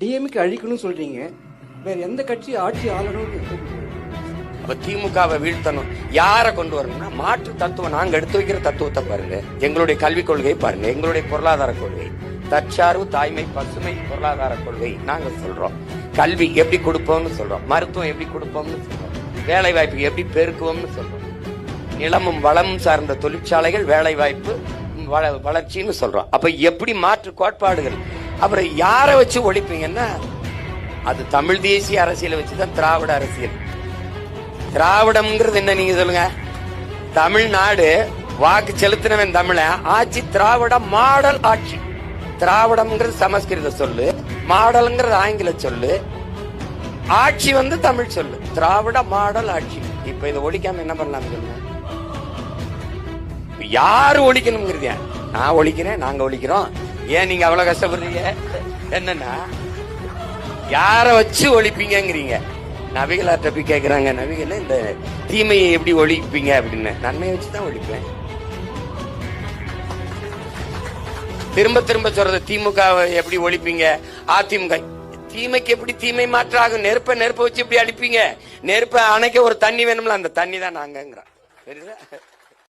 DMK அழிக்கணும்னு சொல்றீங்க, வேற எந்த கட்சி ஆட்சி ஆளணும்? அப்ப திமுகவை வீழ்த்தணும். யாரை கொண்டு வரணும்னா மாற்று தத்துவம். நாங்க எடுத்து வைக்கிற தத்துவத்தை பாருங்க, எங்களுடைய கல்விக் கொள்கை பாருங்க, எங்களுடைய பொருளாதார கொள்கை, தற்சார்பு, தாய்மை, பசுமை பொருளாதார கொள்கை நாங்க சொல்றோம். கல்வி எப்படி கொடுப்போம்னு சொல்றோம், மருத்துவம் எப்படி கொடுப்போம்னு சொல்றோம், வேலை வாய்ப்பு எப்படி பெருக்குவோம்னு சொல்றோம், நிலமும் வளமும் சார்ந்த தொழிற்சாலைகள், வேலை வாய்ப்பு, வளர்ச்சின்னு சொல்றோம். அப்ப எப்படி மாற்று கோட்பாடுகள். அப்புறம் யாரை வச்சு ஒழிப்பீங்கன்னா அது தமிழ் தேசிய அரசியலை வச்சுதான் திராவிட அரசியல். திராவிடம்ங்கிறது என்ன நீங்க சொல்லுங்க? தமிழ்நாடு வாக்கு செலுத்தினவன் தமிழ ஆட்சி, திராவிட மாடல் ஆட்சி. திராவிடம்ங்கிறது சமஸ்கிருத சொல்லு, மாடல்ங்கிறது ஆங்கில சொல்லு, ஆட்சி தமிழ் சொல்லு. திராவிட மாடல் ஆட்சி. இப்ப இதை ஒழிக்காம என்ன பண்ணலாம் சொல்லுங்க? யாரு ஒழிக்கணுங்கிறத நான் ஒழிக்கிறேன், நாங்க ஒழிக்கிறோம். ஏன் நீங்க அவ்வளவு கஷ்டப்படுறீங்க? என்னன்னா யார வச்சு ஒழிப்பீங்கிறீங்க. நபிகளார்ட்ட போய் கேட்கிறாங்க, நபிகள இந்த தீமையை எப்படி ஒழிப்பீங்க அப்படின்னு. நன்மையை வச்சுதான் ஒழிப்பேன். திரும்ப திரும்ப சொல்றது திமுக எப்படி ஒழிப்பீங்க, அதிமுக தீமைக்கு எப்படி தீமை மாற்றாகும். நெருப்ப வச்சு எப்படி அழிப்பீங்க? நெருப்ப அணைக்க ஒரு தண்ணி வேணும்ல, அந்த தண்ணி தான் நாங்கிறோம்.